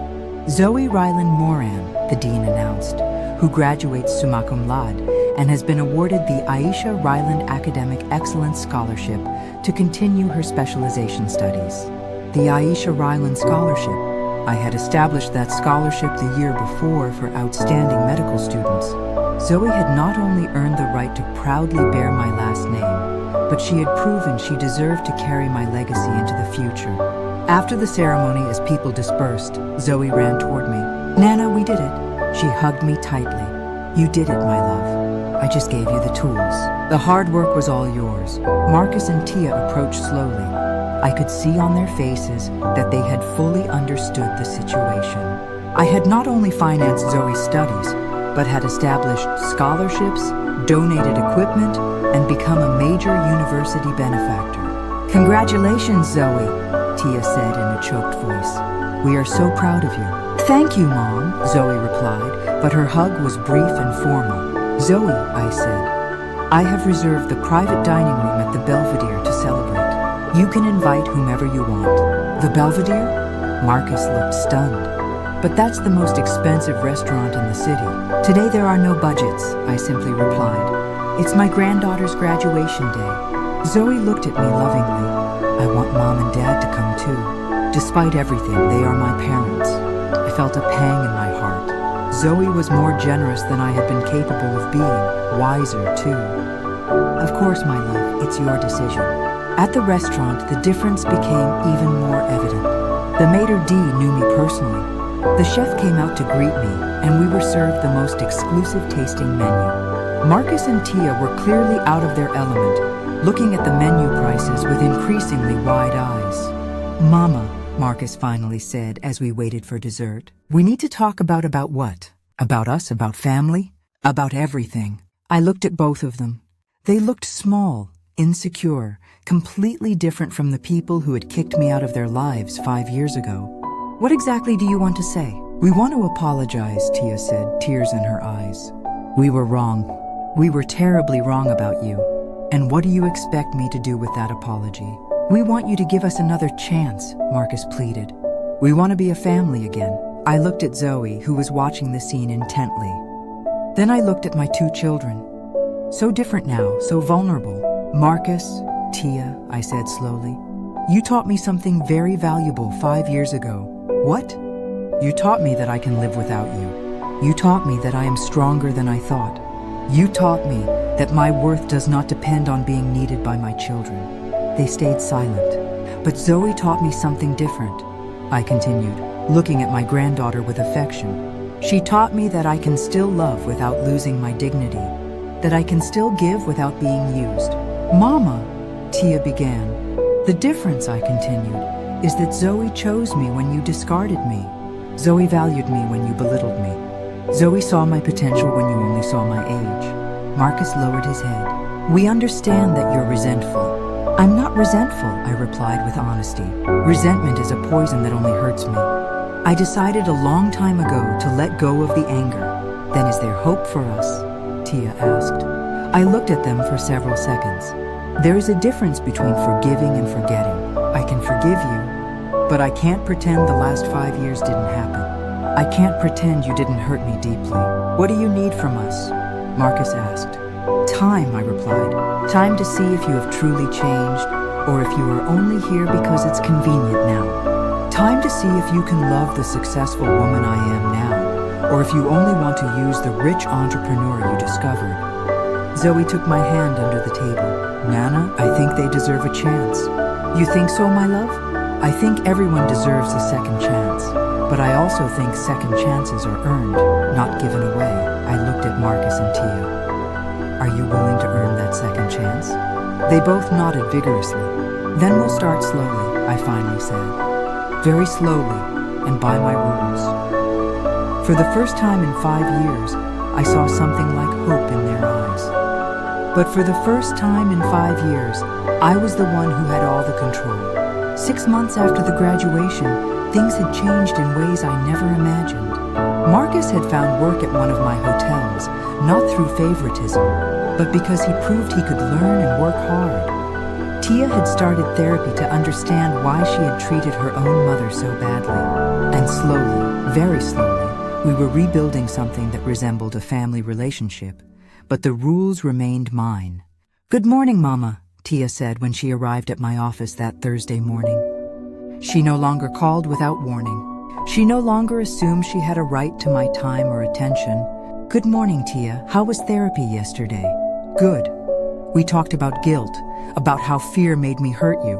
"Zoe Ryland Moran," the dean announced, who graduates summa cum laude and has been awarded the Aisha Ryland Academic Excellence Scholarship to continue her specialization studies. The Aisha Ryland Scholarship. I had established that scholarship the year before for outstanding medical students. Zoe had not only earned the right to proudly bear my last name, but she had proven she deserved to carry my legacy into the future. After the ceremony, as people dispersed, Zoe ran toward me. "Nana, we did it." She hugged me tightly. "You did it, my love. I just gave you the tools. The hard work was all yours." Marcus and Tia approached slowly. I could see on their faces that they had fully understood the situation. I had not only financed Zoe's studies, but had established scholarships, donated equipment, and become a major university benefactor. "Congratulations, Zoe," Tia said in a choked voice. "We are so proud of you." "Thank you, Mom," Zoe replied, but her hug was brief and formal. "Zoe," I said, "I have reserved the private dining room at the Belvedere to celebrate. You can invite whomever you want." "The Belvedere?" Marcus looked stunned. "But that's the most expensive restaurant in the city." "Today there are no budgets," I simply replied. "It's my granddaughter's graduation day." Zoe looked at me lovingly. "I want Mom and Dad to come too. Despite everything, they are my parents." I felt a pang in my heart. Zoe was more generous than I had been capable of being, wiser too. "Of course, my love, it's your decision." At the restaurant, the difference became even more evident. The maitre d' knew me personally. The chef came out to greet me, and we were served the most exclusive tasting menu. Marcus and Tia were clearly out of their element, looking at the menu prices with increasingly wide eyes. "Mama," Marcus finally said as we waited for dessert, "we need to talk about what? About us, about family, about everything." I looked at both of them. They looked small, insecure, completely different from the people who had kicked me out of their lives 5 years ago. "What exactly do you want to say?" "We want to apologize," Tia said, tears in her eyes. "We were wrong. We were terribly wrong about you. And what do you expect me to do with that apology?" "We want you to give us another chance," Marcus pleaded. "We want to be a family again." I looked at Zoe, who was watching the scene intently. Then I looked at my 2 children. So different now, so vulnerable. "Marcus, Tia," I said slowly, "you taught me something very valuable 5 years ago." "What?" "You taught me that I can live without you. You taught me that I am stronger than I thought. You taught me that my worth does not depend on being needed by my children." They stayed silent. "But Zoe taught me something different," I continued, looking at my granddaughter with affection. "She taught me that I can still love without losing my dignity, that I can still give without being used." "Mama," Tia began. "The difference," I continued, "is that Zoe chose me when you discarded me. Zoe valued me when you belittled me. Zoe saw my potential when you only saw my age." Marcus lowered his head. "We understand that you're resentful." "I'm not resentful," I replied with honesty. "Resentment is a poison that only hurts me. I decided a long time ago to let go of the anger." "Then is there hope for us?" Tia asked. I looked at them for several seconds. "There is a difference between forgiving and forgetting. I can forgive you, but I can't pretend the last 5 years didn't happen. I can't pretend you didn't hurt me deeply." "What do you need from us?" Marcus asked. "Time," I replied. "Time to see if you have truly changed, or if you are only here because it's convenient now. Time to see if you can love the successful woman I am now, or if you only want to use the rich entrepreneur you discovered." Zoe took my hand under the table. "Nana, I think they deserve a chance." "You think so, my love?" "I think everyone deserves a second chance, but I also think second chances are earned, not given away." I looked at Marcus and Tia. "Are you willing to earn that second chance?" They both nodded vigorously. "Then we'll start slowly," I finally said. "Very slowly, and by my rules." For the first time in 5 years, I saw something like hope in their eyes. But for the first time in 5 years, I was the one who had all the control. 6 months after the graduation, things had changed in ways I never imagined. Marcus had found work at one of my hotels, not through favoritism, but because he proved he could learn and work hard. Tia had started therapy to understand why she had treated her own mother so badly. And slowly, very slowly, we were rebuilding something that resembled a family relationship, but the rules remained mine. "Good morning, Mama," Tia said when she arrived at my office that Thursday morning. She no longer called without warning. She no longer assumed she had a right to my time or attention. "Good morning, Tia. How was therapy yesterday?" "Good. We talked about guilt, about how fear made me hurt you."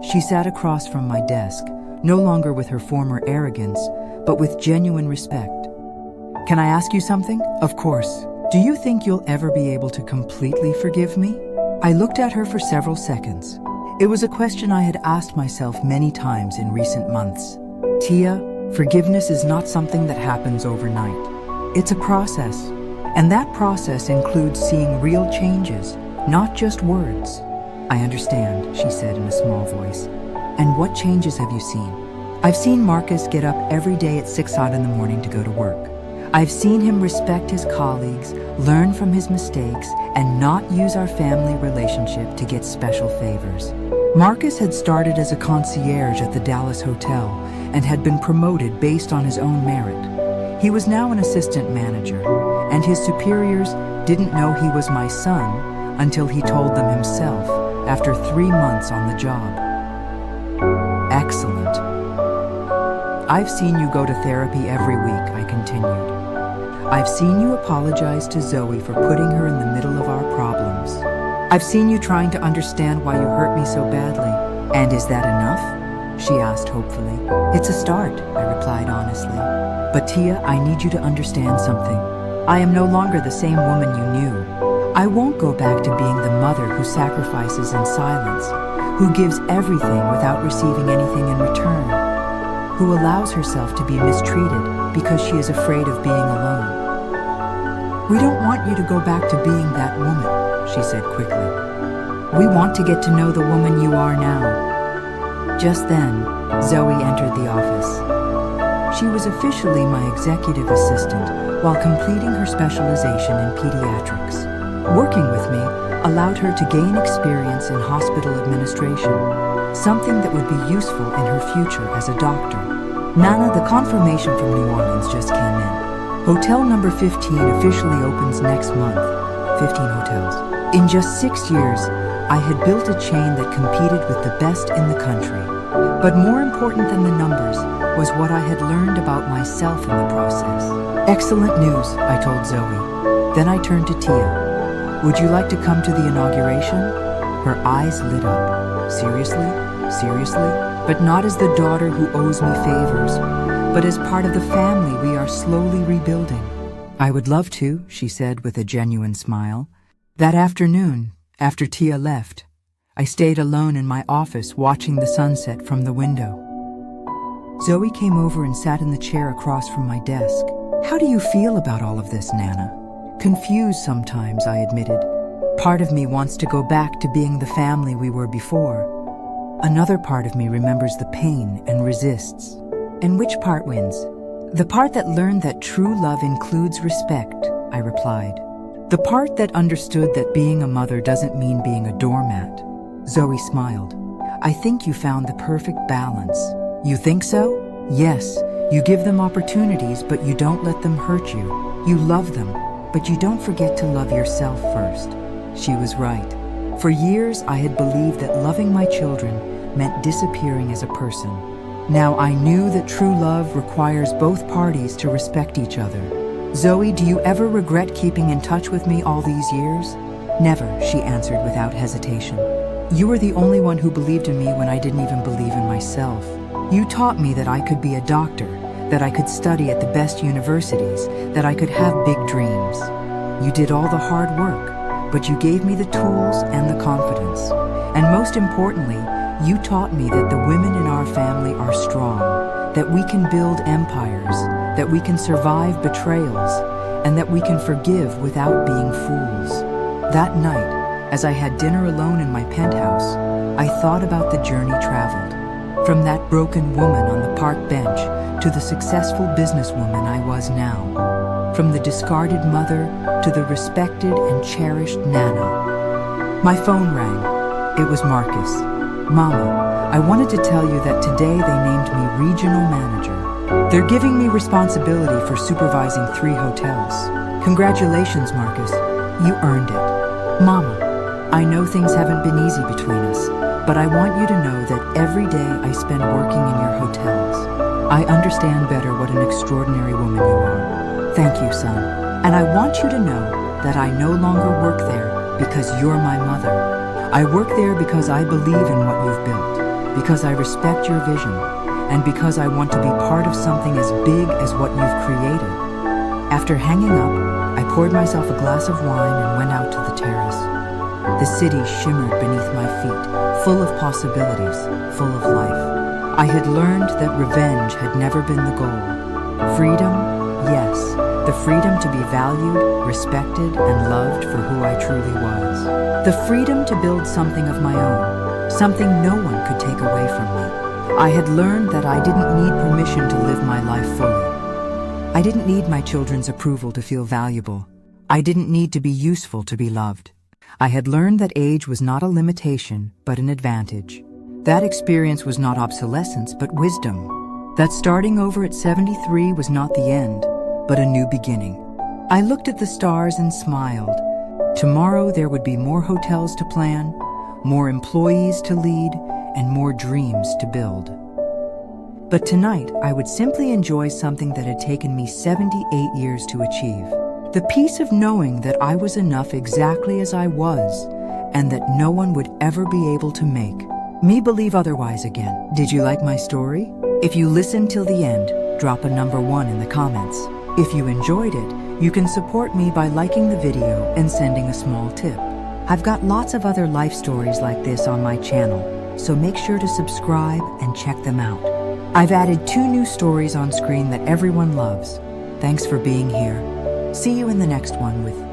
She sat across from my desk, no longer with her former arrogance, but with genuine respect. "Can I ask you something?" "Of course. Do you think you'll ever be able to completely forgive me?" I looked at her for several seconds. It was a question I had asked myself many times in recent months. "Tia, forgiveness is not something that happens overnight. It's a process, and that process includes seeing real changes, not just words." "I understand," she said in a small voice. "And what changes have you seen?" "I've seen Marcus get up every day at 6 in the morning to go to work. I've seen him respect his colleagues, learn from his mistakes, and not use our family relationship to get special favors. Marcus had started as a concierge at the Dallas hotel and had been promoted based on his own merit. He was now an assistant manager, and his superiors didn't know he was my son until he told them himself after 3 months on the job. "Excellent. I've seen you go to therapy every week," I continued. "I've seen you apologize to Zoe for putting her in the middle of our problems. I've seen you trying to understand why you hurt me so badly. And is that enough?" she asked hopefully. "It's a start," I replied honestly. "But Tia, I need you to understand something. I am no longer the same woman you knew. I won't go back to being the mother who who sacrifices in silence, who gives everything without receiving anything in return, who allows herself to be mistreated because she is afraid of being alone. "We don't want you to go back to being that woman," she said quickly. "We want to get to know the woman you are now." Just then, Zoe entered the office. She was officially my executive assistant while completing her specialization in pediatrics. Working with me allowed her to gain experience in hospital administration, something that would be useful in her future as a doctor. "Nana, the confirmation from New Orleans just came in. Hotel number 15 officially opens next month." 15 hotels. In just 6 years, I had built a chain that competed with the best in the country. But more important than the numbers was what I had learned about myself in the process. "Excellent news," I told Zoe. Then I turned to Tia. "Would you like to come to the inauguration?" Her eyes lit up. "Seriously? Seriously? But not as the daughter who owes me favors, but as part of the family we are slowly rebuilding." "I would love to," she said with a genuine smile. That afternoon, after Tia left, I stayed alone in my office watching the sunset from the window. Zoe came over and sat in the chair across from my desk. "How do you feel about all of this, Nana?" "Confused sometimes," I admitted. "Part of me wants to go back to being the family we were before. Another part of me remembers the pain and resists." "And which part wins?" "The part that learned that true love includes respect," I replied. "The part that understood that being a mother doesn't mean being a doormat." Zoe smiled. "I think you found the perfect balance." "You think so?" "Yes. You give them opportunities, but you don't let them hurt you. You love them, but you don't forget to love yourself first." She was right. For years, I had believed that loving my children meant disappearing as a person. Now I knew that true love requires both parties to respect each other. "Zoe, do you ever regret keeping in touch with me all these years?" "Never," she answered without hesitation. "You were the only one who believed in me when I didn't even believe in myself. You taught me that I could be a doctor, that I could study at the best universities, that I could have big dreams. You did all the hard work, but you gave me the tools and the confidence. And most importantly, you taught me that the women in our family are strong, that we can build empires, that we can survive betrayals, and that we can forgive without being fools." That night, as I had dinner alone in my penthouse, I thought about the journey traveled. From that broken woman on the park bench to the successful businesswoman I was now. From the discarded mother to the respected and cherished Nana. My phone rang. It was Marcus. "Mama, I wanted to tell you that today they named me regional manager. They're giving me responsibility for supervising 3 hotels. Congratulations, Marcus. You earned it." "Mama, I know things haven't been easy between us, but I want you to know that every day I spend working in your hotels, I understand better what an extraordinary woman you are." "Thank you, son. And I want you to know that I no longer work there because you're my mother. I work there because I believe in what you've built, because I respect your vision, and because I want to be part of something as big as what you've created." After hanging up, I poured myself a glass of wine and went out to the terrace. The city shimmered beneath my feet, full of possibilities, full of life. I had learned that revenge had never been the goal. Freedom, yes, the freedom to be valued, respected, and loved for who I truly was. The freedom to build something of my own, something no one could take away from me. I had learned that I didn't need permission to live my life fully. I didn't need my children's approval to feel valuable. I didn't need to be useful to be loved. I had learned that age was not a limitation, but an advantage. That experience was not obsolescence, but wisdom. That starting over at 73 was not the end, but a new beginning. I looked at the stars and smiled. Tomorrow there would be more hotels to plan, more employees to lead, and more dreams to build. But tonight, I would simply enjoy something that had taken me 78 years to achieve. The peace of knowing that I was enough exactly as I was, and that no one would ever be able to make me believe otherwise again. Did you like my story? If you listened till the end, drop a number 1 in the comments. If you enjoyed it, you can support me by liking the video and sending a small tip. I've got lots of other life stories like this on my channel, so make sure to subscribe and check them out. I've added 2 new stories on screen that everyone loves. Thanks for being here. See you in the next one with